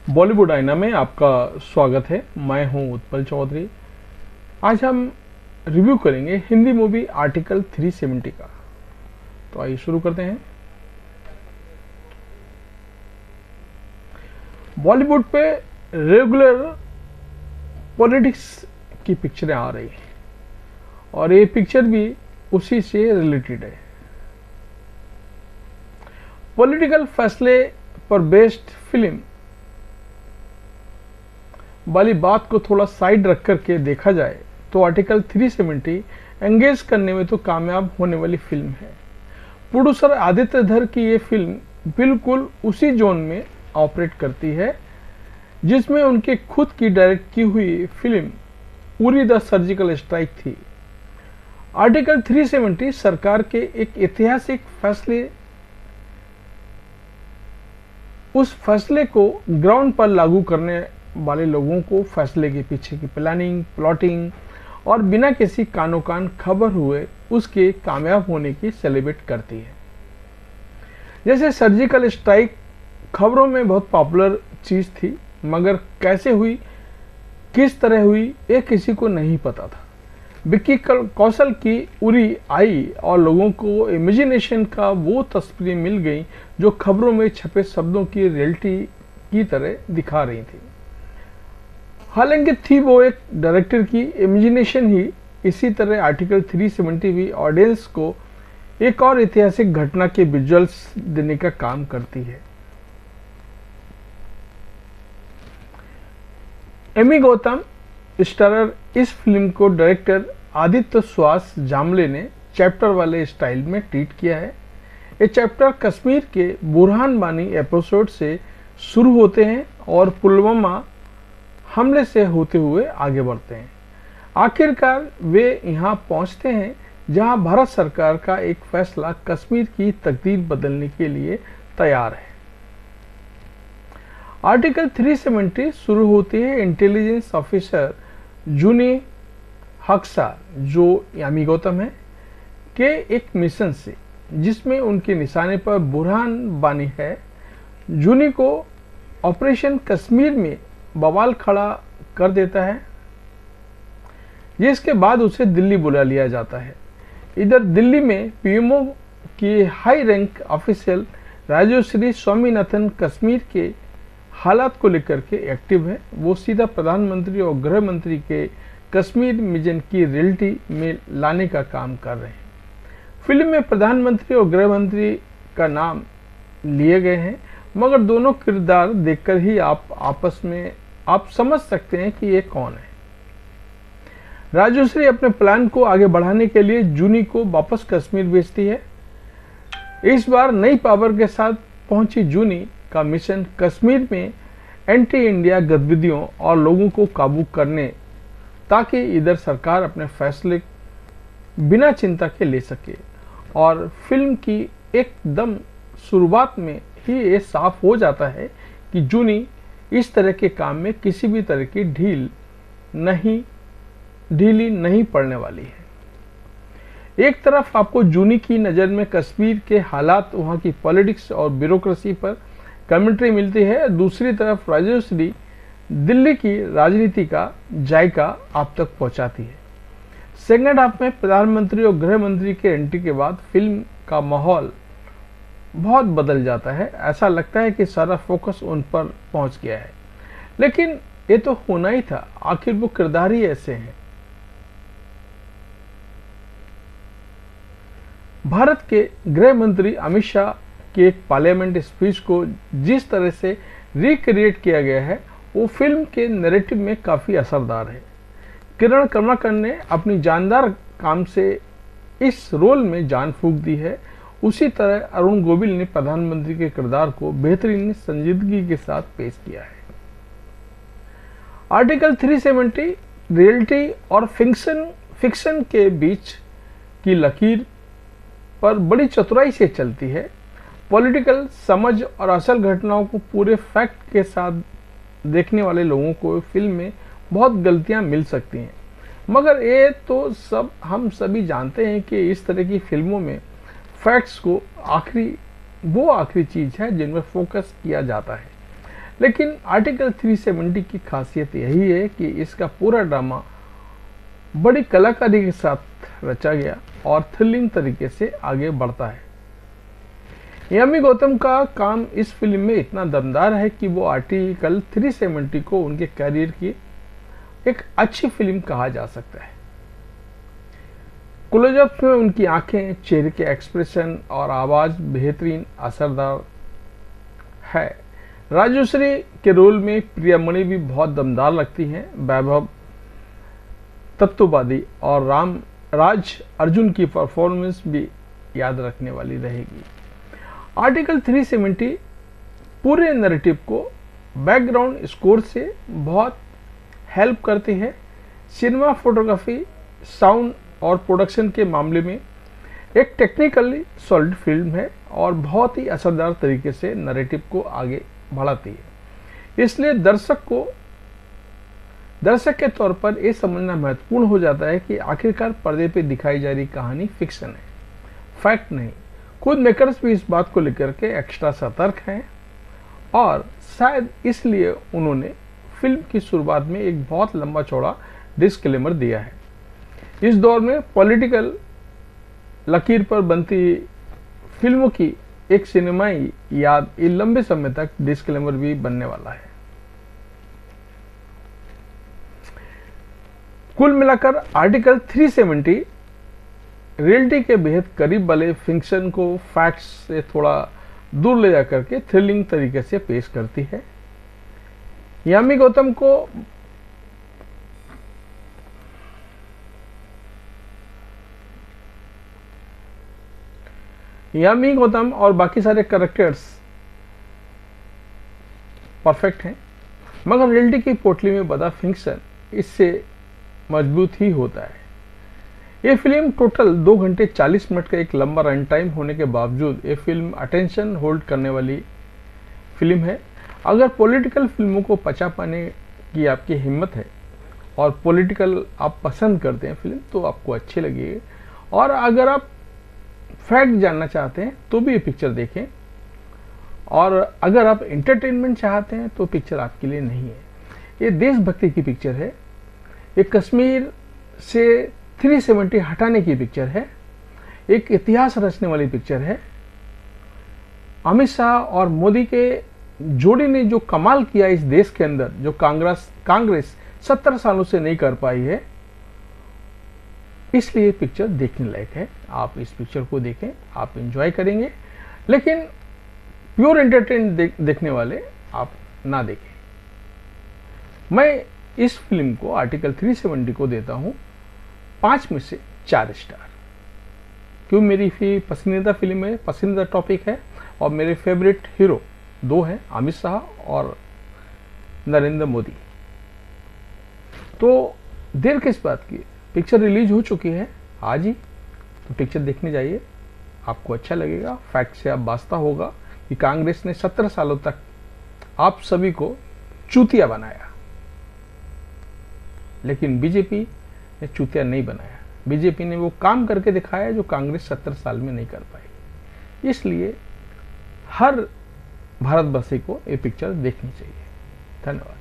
बॉलीवुड आईना में आपका स्वागत है। मैं हूं उत्पल चौधरी। आज हम रिव्यू करेंगे हिंदी मूवी आर्टिकल 370 का। तो आइए शुरू करते हैं। बॉलीवुड पे रेगुलर पॉलिटिक्स की पिक्चरें आ रही हैं और ये पिक्चर भी उसी से रिलेटेड है। पॉलिटिकल फैसले पर बेस्ड फिल्म वाली बात को थोड़ा साइड रख करके देखा जाए तो आर्टिकल 370 एंगेज करने में तो कामयाब होने वाली फिल्म है। प्रोड्यूसर आदित्य धर की ये फिल्म बिल्कुल उसी जोन में ऑपरेट करती है जिसमें उनके खुद की डायरेक्ट की हुई film Uri the surgical strike थी। आर्टिकल 370 सरकार के एक ऐतिहासिक फैसले उस फैसले को ग्राउंड पर लागू करने वाले लोगों को फैसले के पीछे की प्लानिंग, प्लॉटिंग और बिना किसी कानो कान खबर हुए उसके कामयाब होने की सेलिब्रेट करती है। जैसे सर्जिकल स्ट्राइक खबरों में बहुत पॉपुलर चीज थी, मगर कैसे हुई, किस तरह हुई, ये किसी को नहीं पता था। विक्की कौशल की उरी आई और लोगों को इमेजिनेशन का वो तस्वीरें मिल गई जो खबरों में छपे शब्दों की रियलिटी की तरह दिखा रही थी। हालांकि थी वो एक डायरेक्टर की इमेजिनेशन ही, इसी तरह आर्टिकल 370 भी ऑडियंस को एक और ऐतिहासिक घटना के विजुअल्स देने का काम करती है। एमी गौतम स्टारर इस फिल्म को डायरेक्टर आदित्य सुहास जामले ने चैप्टर वाले स्टाइल में ट्रीट किया है। ये चैप्टर कश्मीर के बुरहान बानी एपिसोड से शुरू होते हैं और पुलवामा हमले से होते हुए आगे बढ़ते हैं। आखिरकार वे यहाँ पहुँचते हैं जहाँ भारत सरकार का एक फैसला कश्मीर की तकदीर बदलने के लिए तैयार है। आर्टिकल 370 शुरू होती है इंटेलिजेंस ऑफिसर जूनी हक्सा, जो यामी गौतम है, के एक मिशन से, जिसमें उनके निशाने पर बुरहान बानी है। जूनी को ऑपरेशन कश्मीर में बवाल खड़ा कर देता है, जिसके बाद उसे दिल्ली बुला लिया जाता है। इधर दिल्ली में पीएमओ की high rank official Rajshree Swaminathan Kashmir के हालात को लेकर के एक्टिव है। वो सीधा प्रधानमंत्री और गृह मंत्री के कश्मीर मिशन की रियलिटी में लाने का काम कर रहे हैं। फिल्म में प्रधानमंत्री और गृह मंत्री का नाम लिए गए हैं, मगर दोनों किरदार देखकर ही आप समझ सकते हैं कि ये कौन है। राजश्री अपने प्लान को आगे बढ़ाने के लिए जूनी को वापस कश्मीर भेजती है। इस बार नई पावर के साथ पहुंची जूनी का मिशन कश्मीर में एंटी इंडिया गतिविधियों और लोगों को काबू करने, ताकि इधर सरकार अपने फैसले बिना चिंता के ले सके। और फिल्म की एकदम शुरुआत में ही ये साफ हो जाता है कि जूनी इस तरह के काम में किसी भी तरह की ढीली नहीं पड़ने वाली है। एक तरफ आपको जूनी की नज़र में कश्मीर के हालात, वहाँ की पॉलिटिक्स और ब्यूरोक्रेसी पर कमेंट्री मिलती है, दूसरी तरफ राजश्री दिल्ली की राजनीति का जायका आप तक पहुँचाती है। सेकेंड हाफ में प्रधानमंत्री और गृह मंत्री के एंट्री के बाद फिल्म का माहौल बहुत बदल जाता है। ऐसा लगता है कि सारा फोकस उन पर पहुंच गया है, लेकिन ये तो होना ही था, आखिर वो किरदार ही ऐसे हैं। भारत के गृह मंत्री अमित शाह के एक पार्लियामेंट स्पीच को जिस तरह से रिक्रिएट किया गया है, वो फिल्म के नैरेटिव में काफी असरदार है। किरण कमलाकर ने अपनी जानदार काम से इस रोल में जान फूंक दी है। उसी तरह अरुण गोविल ने प्रधानमंत्री के किरदार को बेहतरीन संजीदगी के साथ पेश किया है। आर्टिकल 370 रियलिटी और फिक्शन के बीच की लकीर पर बड़ी चतुराई से चलती है। पॉलिटिकल समझ और असल घटनाओं को पूरे फैक्ट के साथ देखने वाले लोगों को फिल्म में बहुत गलतियां मिल सकती हैं, मगर ये तो सब हम सभी जानते हैं कि इस तरह की फिल्मों में फैक्ट्स को आखिरी चीज है जिन पर फोकस किया जाता है। लेकिन आर्टिकल 370 की खासियत यही है कि इसका पूरा ड्रामा बड़ी कलाकारी के साथ रचा गया और थ्रिलिंग तरीके से आगे बढ़ता है। यामी गौतम का काम इस फिल्म में इतना दमदार है कि वो आर्टिकल 370 को उनके करियर की एक अच्छी फिल्म कहा जा सकता है। क्लोजअप्स में उनकी आंखें, चेहरे के एक्सप्रेशन और आवाज बेहतरीन असरदार है। राजश्री के रोल में प्रियामणि भी बहुत दमदार लगती हैं। वैभव तत्ववादी और राज अर्जुन की परफॉर्मेंस भी याद रखने वाली रहेगी। आर्टिकल 370 पूरे नैरेटिव को बैकग्राउंड स्कोर से बहुत हेल्प करती है। सिनेमा फोटोग्राफी, साउंड और प्रोडक्शन के मामले में एक टेक्निकली सॉलिड फिल्म है और बहुत ही असरदार तरीके से नैरेटिव को आगे बढ़ाती है। इसलिए दर्शक के तौर पर यह समझना महत्वपूर्ण हो जाता है कि आखिरकार पर्दे पे दिखाई जा रही कहानी फिक्शन है, फैक्ट नहीं। खुद मेकर्स भी इस बात को लेकर के एक्स्ट्रा सतर्क हैं और शायद इसलिए उन्होंने फिल्म की शुरुआत में एक बहुत लंबा चौड़ा डिस्क्लेमर दिया है। इस दौर में पॉलिटिकल लकीर पर बनती फिल्मों की एक सिनेमाई याद ये लंबे समय तक डिस्क्लेमर भी बनने वाला है। कुल मिलाकर आर्टिकल 370 रियलिटी के बेहद करीब वाले फिक्शन को फैक्ट्स से थोड़ा दूर ले जाकर के थ्रिलिंग तरीके से पेश करती है। यामी गौतम और बाकी सारे कैरेक्टर्स परफेक्ट हैं, मगर रियलिटी की पोटली में बदा फिक्शन इससे मजबूत ही होता है। ये फिल्म टोटल 2 घंटे 40 मिनट का एक लंबा रन टाइम होने के बावजूद ये फिल्म अटेंशन होल्ड करने वाली फिल्म है। अगर पॉलिटिकल फिल्मों को पचा पाने की आपकी हिम्मत है और पॉलिटिकल आप पसंद करते हैं फिल्म, तो आपको अच्छी लगेगी। और अगर आप फैक्ट जानना चाहते हैं तो भी ये पिक्चर देखें, और अगर आप एंटरटेनमेंट चाहते हैं तो पिक्चर आपके लिए नहीं है। ये देशभक्ति की पिक्चर है, ये कश्मीर से 370 हटाने की पिक्चर है, एक इतिहास रचने वाली पिक्चर है। अमित शाह और मोदी के जोड़ी ने जो कमाल किया इस देश के अंदर, जो कांग्रेस 70 सालों से नहीं कर पाई है, इसलिए पिक्चर देखने लायक है। आप इस पिक्चर को देखें, आप एंजॉय करेंगे, लेकिन प्योर एंटरटेन देखने वाले आप ना देखें। मैं इस फिल्म को आर्टिकल 370 को देता हूं 5 में से 4 स्टार। क्यों? मेरी पसंदीदा फिल्म है, पसंदीदा टॉपिक है, और मेरे फेवरेट हीरो 2 हैं, अमित शाह और नरेंद्र मोदी। तो देर किस बात की, पिक्चर रिलीज हो चुकी है आज ही, तो पिक्चर देखने जाइए, आपको अच्छा लगेगा। फैक्ट से आप वास्ता होगा कि कांग्रेस ने 17 सालों तक आप सभी को चूतिया बनाया, लेकिन बीजेपी ने चूतिया नहीं बनाया। बीजेपी ने वो काम करके दिखाया जो कांग्रेस 70 साल में नहीं कर पाई। इसलिए हर भारतवासी को ये पिक्चर देखनी चाहिए। धन्यवाद।